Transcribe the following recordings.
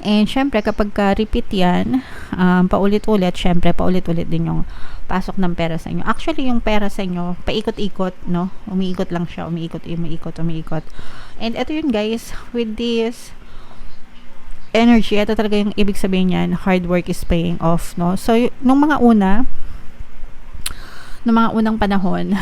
And syempre kapag repeat yan, paulit-ulit, syempre paulit-ulit din yung pasok ng pera sa inyo. Actually, yung pera sa inyo, paikot-ikot, no? Umiikot lang siya, umiikot. And ito yun guys, with this energy, ito talaga yung ibig sabihin niyan, hard work is paying off, no? So, nung mga unang panahon,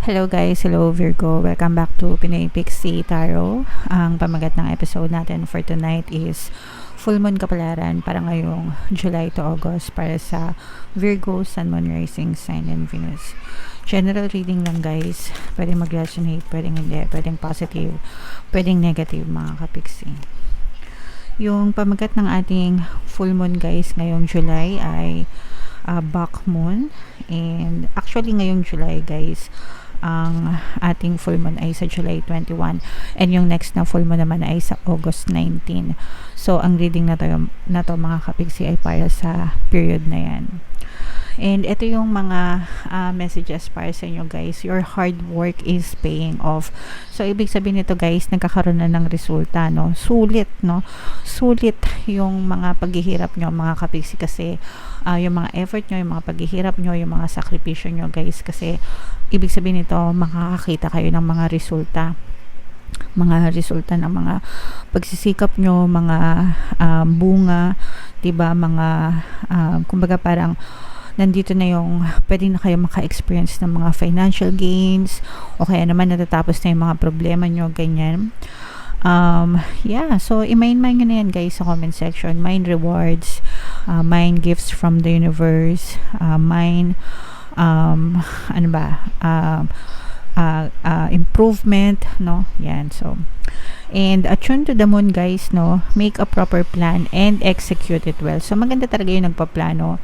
hello guys, hello Virgo, welcome back to Pinoy Pixie Tarot. Ang pamagat ng episode natin for tonight is Full Moon Kapalaran para ngayong July to August para sa Virgo, Sun, Moon, Rising, Sign, and Venus. General reading lang guys, pwedeng mag-resonate, pwedeng hindi, pwedeng positive, pwedeng negative mga kapixie. Yung pamagat ng ating full moon guys ngayong July ay Back Moon, and actually ngayong July guys, ang ating full moon ay sa July 21 and yung next na full moon naman ay sa August 19. So ang reading na to mga kapixie ay para sa period na yan. And ito yung mga messages para sa inyo guys. Your hard work is paying off. So ibig sabihin nito guys, nagkakaroon na ng resulta, no? Sulit, no? Sulit yung mga paghihirap nyo mga kapixie kasi yung mga effort nyo, yung mga paghihirap nyo, yung mga sakripisyo nyo guys, kasi ibig sabihin nito, makakakita kayo ng mga resulta ng mga pagsisikap nyo, mga bunga, diba, mga kumbaga parang nandito na yung pwede na kayo maka-experience ng mga financial gains o kaya naman natatapos na yung mga problema nyo, ganyan. Yeah, so i-mind nyo na yan guys sa comment section. Mind rewards, mind gifts from the universe, mind improvement, no? Yan, so and attune to the moon guys, no? Make a proper plan and execute it well. So maganda talaga yung nagpaplano.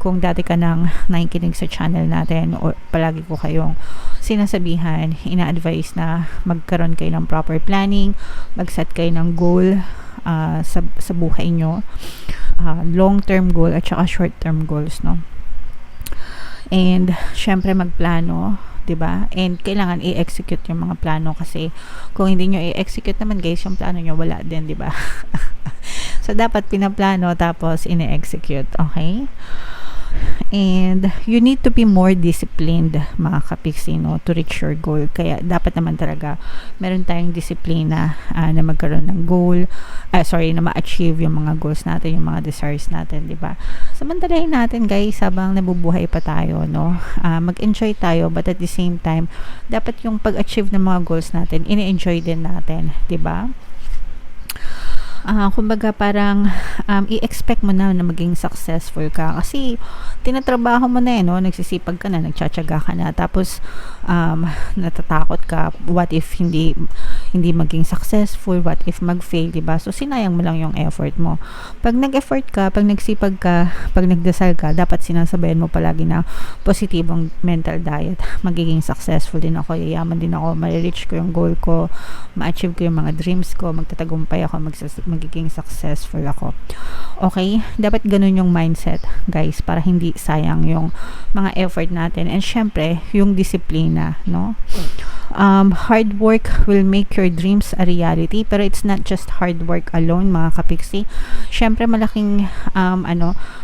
Kung dati ka nang nakikinig sa channel natin o palagi ko kayong sinasabihan, ina-advise na magkaroon kayo ng proper planning, mag-set kayo ng goal sa buhay nyo, long-term goal at saka short-term goals, no? And syempre magplano, 'di ba? And kailangan i-execute yung mga plano kasi kung hindi nyo i-execute naman guys, yung plano nyo wala din, 'di ba? So dapat pinaplano tapos ine-execute, okay? And you need to be more disciplined mga kapixie, no, to reach your goal. Kaya dapat naman talaga meron tayong disiplina na magkaroon ng goal, na ma-achieve yung mga goals natin, yung mga desires natin, di ba? Samantalahin natin guys habang nabubuhay pa tayo, no, mag-enjoy tayo, but at the same time dapat yung pag-achieve ng mga goals natin ini-enjoy din natin, di ba? Kumbaga parang i-expect mo na maging successful ka kasi tinatrabaho mo na no, nagsisipag ka na, nagtsatsaga ka na, tapos natatakot ka, what if hindi maging successful, what if mag-fail, diba? So sinayang mo lang yung effort mo. Pag nag-effort ka, pag nagsipag ka, pag nagdasal ka, dapat sinasabayan mo palagi na positibong mental diet. Magiging successful din ako, yayaman din ako, ma-reach ko yung goal ko, ma-achieve ko yung mga dreams ko, magtatagumpay ako, magiging successful ako. Okay? Dapat ganun yung mindset, guys, para hindi sayang yung mga effort natin. And syempre, yung disiplina, no? Hard work will make your dreams a reality, pero it's not just hard work alone mga kapixie. Syempre malaking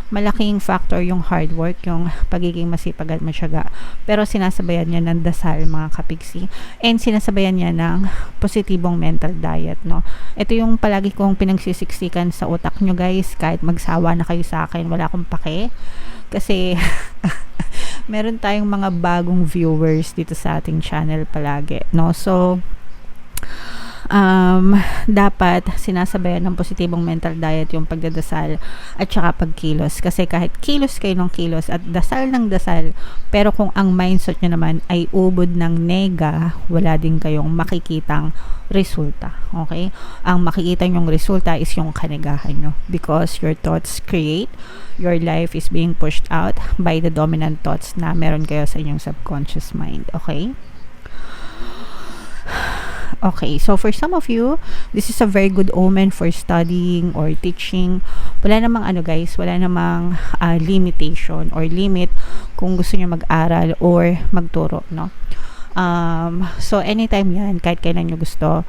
malaking factor yung hard work, yung pagiging masipag at matyaga, pero sinasabayan niya ng dasal mga kapixie, and sinasabayan niya ng positibong mental diet, no? Ito yung palagi kong pinagsisiksikan sa utak nyo guys, kahit magsawa na kayo sa akin, wala akong pake kasi meron tayong mga bagong viewers dito sa ating channel palagi, no? So dapat sinasabayan ng positibong mental diet yung pagdadasal at saka pagkilos, kasi kahit kilos kayo ng kilos at dasal ng dasal, pero kung ang mindset nyo naman ay ubod ng nega, wala din kayong makikitang resulta, okay? Ang makikita nyong resulta is yung kanegahan nyo, because your thoughts create, your life is being pushed out by the dominant thoughts na meron kayo sa inyong subconscious mind, okay? Okay, so for some of you, this is a very good omen for studying or teaching. Wala namang ano guys, wala namang limitation or limit kung gusto niyo mag-aral or magturo, no? So anytime yan, kahit kailan nyo gusto,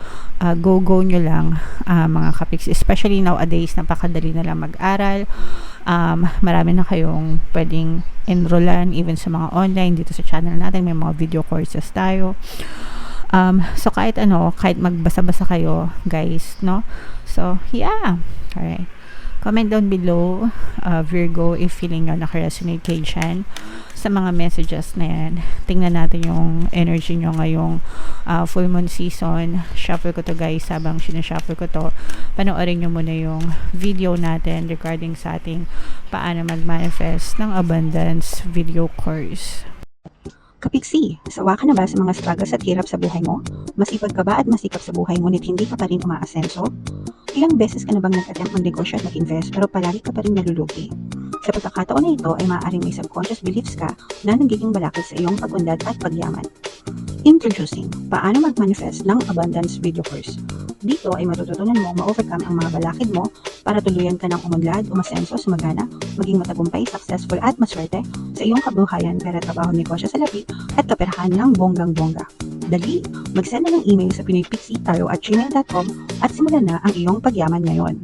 go nyo lang, mga kapiks. Especially nowadays, napakadali na lang mag-aral. Marami na kayong pwedeng enrollan even sa mga online. Dito sa channel natin, may mga video courses tayo. So kahit magbasa-basa kayo, guys, no? So, yeah. Alright. Comment down below, Virgo, if feeling nyo naka-resonate kayo dyan sa mga messages na yan. Tingnan natin yung energy nyo ngayong full moon season. Shuffle ko to guys, habang sinashuffle ko to, panoorin nyo muna yung video natin regarding sa ating paano mag-manifest ng abundance video course. Kapiksi, sawa ka na ba sa mga struggles at hirap sa buhay mo? Masipag ka ba at masikap sa buhay ngunit hindi ka pa rin umaasenso? Ilang beses ka na bang nag-attempt mag-negosyo at mag-invest pero palagi ka pa rin nalulugi? Sa pagkakataon na ito ay maaaring may subconscious beliefs ka na nagiging balakid sa iyong pag-unlad at pagyaman. Introducing, paano mag-manifest ng abundance video course. Dito ay matututunan mo ma-overcome ang mga balakid mo para tuluyan ka ng umunlad, umasenso, sumagana, maging matagumpay, successful at maswerte sa iyong kabuhayan, pera, trabaho, negosyo sa labi at kaperahan ng bonggang-bongga. Dali, mag-send na ng email sa pinoypixie@gmail.com at simulan na ang iyong pagyaman ngayon.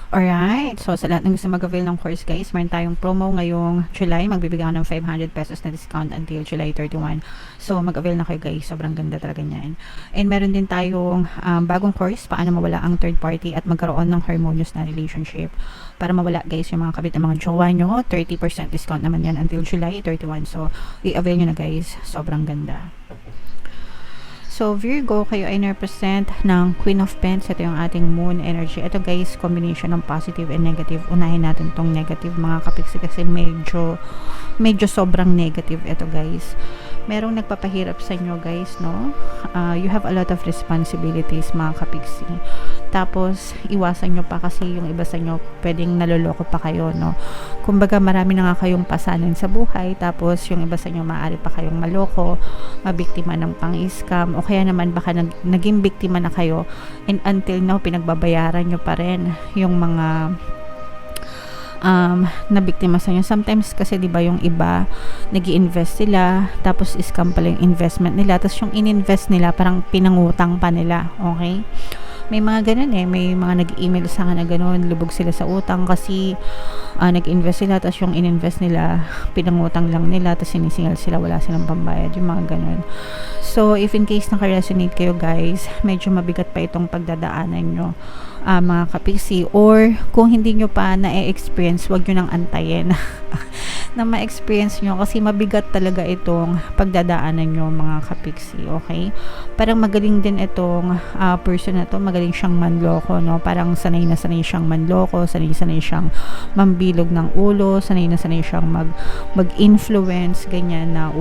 Alright, so sa lahat ng gusto mag-avail ng course guys, meron tayong promo ngayong July. Magbibigay ako ng 500 pesos na discount until July 31. So mag-avail na kayo guys, sobrang ganda talaga niyan. And meron din tayong bagong course, paano mawala ang third party at magkaroon ng harmonious na relationship. Para mawala guys yung mga kabit ng mga jowa nyo, 30% discount naman yan until July 31. So i-avail nyo na guys, sobrang ganda. So, Virgo, kayo ay represent ng Queen of Pentacles. Ito yung ating moon energy. Ito guys, combination ng positive and negative. Unahin natin tong negative mga kapiksi kasi medyo sobrang negative ito guys. Merong nagpapahirap sa inyo guys, no? You have a lot of responsibilities mga kapiksi. Tapos, iwasan nyo pa kasi yung iba sa inyo pwedeng naloloko pa kayo, no? Kumbaga, marami na nga kayong pasanin sa buhay. Tapos, yung iba sa inyo maaari pa kayong maloko, mabiktima ng pang-scam, o kaya naman baka naging biktima na kayo and until now, pinagbabayaran nyo pa rin yung mga na biktima sa inyo. Sometimes kasi 'di ba yung iba nag-i-invest sila tapos scam pala yung investment nila, tapos yung ininvest nila parang pinangutang pa nila. Okay, may mga ganun may mga nag-email sa akin na ganun, lubog sila sa utang kasi nag-invest sila tapos yung ininvest nila pinangutang lang nila tapos sinisingal sila, wala silang pambayad, yung mga ganun. So if in case naka-resonate kayo guys, medyo mabigat pa itong pagdadaanan nyo mga kapiksi, or kung hindi nyo pa na-experience, wag nyo nang antayin na ma-experience nyo kasi mabigat talaga itong pagdadaanan nyo mga kapiksi. Okay, parang magaling din itong person na to, magaling siyang manloko, no? Parang sanay na sanay siyang manloko, sanay siyang mambilog ng ulo, sanay na sanay siyang mag-influence, ganyan na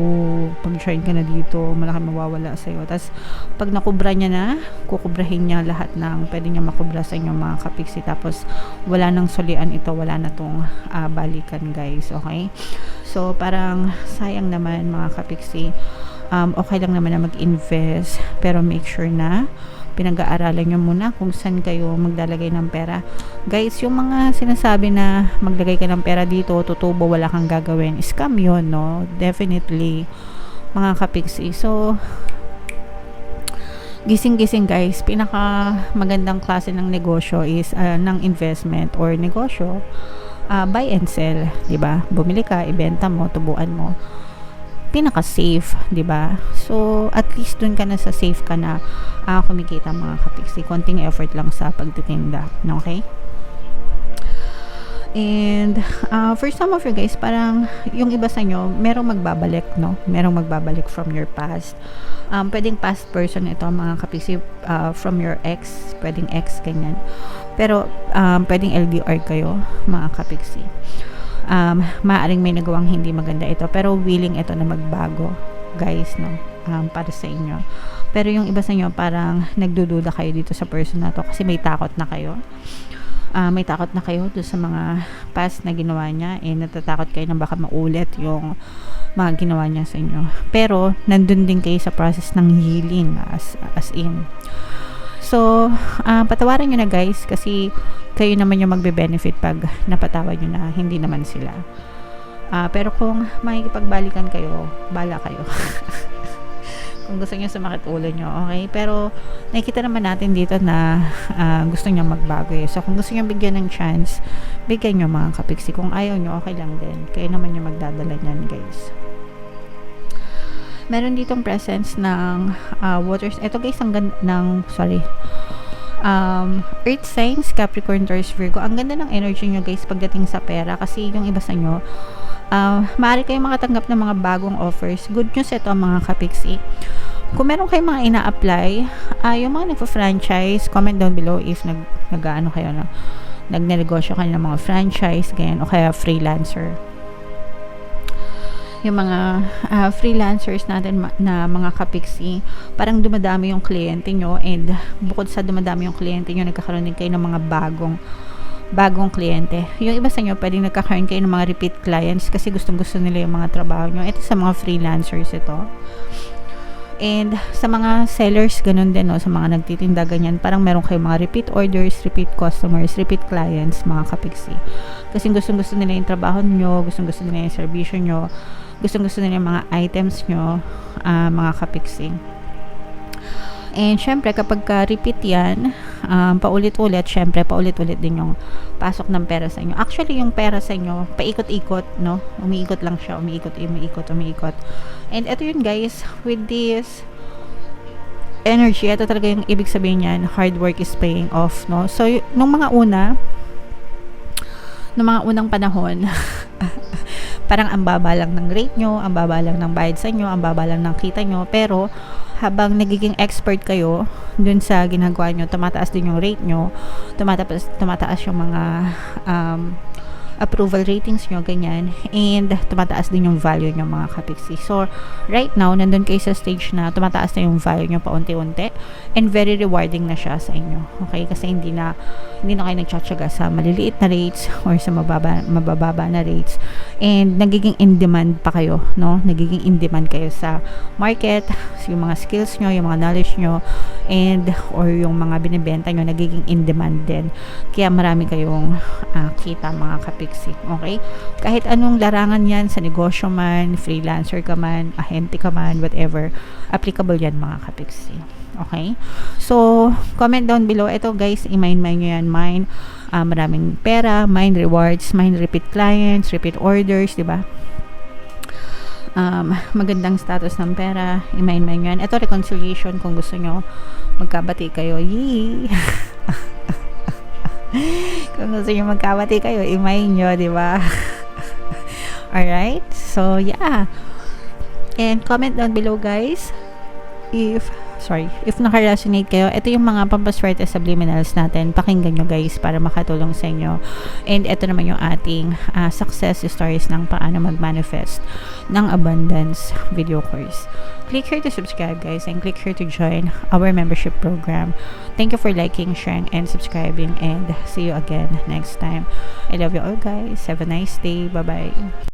pag join ka na dito malaki mawawala sa'yo, tapos pag nakubra niya na, kukubrahin niya lahat ng pwede niya makubra sa inyo mga kapiksi, tapos wala nang sulian ito, wala na tong balikan guys. Okay, so parang sayang naman mga kapiksi. Okay lang naman na mag-invest, pero make sure na pinag-aaralan nyo muna kung saan kayo maglalagay ng pera guys. Yung mga sinasabi na maglagay ka ng pera dito, tutubo, wala kang gagawin, scam yun, no? Definitely mga kapiksi. So gising-gising guys, pinaka magandang klase ng negosyo is ng investment or negosyo, buy and sell, 'di ba? Bumili ka, ibenta mo, tubuan mo. Pinaka safe, 'di ba? So at least dun ka na sa safe ka na kumikita mga kapiksi. Konting effort lang sa pagtitinda, okay? And for some of you guys, parang yung iba sa inyo merong magbabalik, no? Merong magbabalik from your past. Pwedeng past person ito mga kapiksi, from your ex, pwedeng ex, ganyan. Pero pwedeng LDR kayo mga kapiksi. Maaaring may nagawang hindi maganda ito, pero willing ito na magbago guys, no? Para sa inyo. Pero yung iba sa inyo parang nagdududa kayo dito sa person na to kasi may takot na kayo. may takot na kayo doon sa mga past na ginawa niya, natatakot kayo na baka maulit yung mga ginawa niya sa inyo. Pero nandun din kayo sa process ng healing, as in. So, patawarin nyo na guys, kasi kayo naman yung magbe-benefit pag napatawad nyo na, hindi naman sila. Pero kung makikipagbalikan kayo, bala kayo. Kung gusto nyo sumakit ulo nyo, okay? Pero nakikita naman natin dito na gusto nyo magbago eh. So kung gusto nyo bigyan ng chance, bigyan nyo mga kapiksi. Kung ayaw nyo, okay lang din. Kayo naman yung magdadala nyan, guys. Meron ditong presence ng waters. Ito guys, ang ganda ng, Earth signs, Capricorn, Taurus, Virgo. Ang ganda ng energy nyo guys pagdating sa pera, kasi yung iba sa nyo, maaari kayong makatanggap ng mga bagong offers. Good news ito mga kapiksi. Kung meron kayong mga ina-apply, yung mga nagpa-franchise, comment down below if nag-ano kayo na nagnegosyo kayo ng mga franchise, ganyan, o kaya freelancer. Yung mga freelancers natin na mga kapiksi, parang dumadami yung kliyente nyo, and bukod sa dumadami yung kliyente nyo, nagkakaroon din kayo ng mga bagong kliyente. Yung iba sa inyo, pwedeng nagkakaroon kayo ng mga repeat clients kasi gustong-gusto nila yung mga trabaho nyo. Ito sa mga freelancers ito. And sa mga sellers, ganun din, no? Sa mga nagtitinda, ganyan. Parang meron kayong mga repeat orders, repeat customers, repeat clients, mga kapiksi. Kasi gustong-gusto nila yung trabaho nyo, gustong-gusto nila yung servisyo nyo, gustong-gusto nila yung mga items nyo, mga kapiksi. And syempre, kapag repeat yan, paulit-ulit, syempre, paulit-ulit din yung pasok ng pera sa inyo. Actually, yung pera sa inyo, paikot-ikot, no? Umiikot lang siya, umiikot. And ito yun guys, with this energy, ito talaga yung ibig sabihin niyan, hard work is paying off, no? So, nung mga unang panahon, parang ang baba lang ng rate nyo, ang baba lang ng bayad sa inyo, ang baba lang ng kita nyo, pero habang nagiging expert kayo dun sa ginagawa nyo, tumataas din yung rate nyo, tumataas yung mga approval ratings nyo, ganyan, and tumataas din yung value nyo, mga kapiksi. So, right now, nandun kayo sa stage na tumataas na yung value nyo paunti-unti, and very rewarding na siya sa inyo, okay? Kasi hindi na kayo nagtsatsaga sa maliliit na rates or sa mabababa na rates, and nagiging in demand pa kayo, no? Nagiging in demand kayo sa market, yung mga skills nyo, yung mga knowledge nyo, and or yung mga binibenta nyo, nagiging in demand din. Kaya marami kayong kita, mga kapiksi, okay? Kahit anong larangan yan, sa negosyo man, freelancer ka man, ahente ka man, whatever, applicable yan, mga kapiksi. Okay? So, comment down below. Ito guys, i-mine nyo yan. Mine, maraming pera, mine rewards, mine repeat clients, repeat orders, diba? Magandang status ng pera, i-mine nyo yan. Ito, reconciliation, kung gusto nyo magkabati kayo. Yee! Kung gusto nyo magkabati kayo, i-mine nyo, diba? Alright? So, yeah. And comment down below guys if naka-resonate kayo. Ito yung mga pampaswerte subliminals natin. Pakinggan nyo guys para makatulong sa inyo. And ito naman yung ating success stories ng paano mag-manifest ng abundance video course. Click here to subscribe guys, and click here to join our membership program. Thank you for liking, sharing, and subscribing, and see you again next time. I love you all guys. Have a nice day. Bye-bye.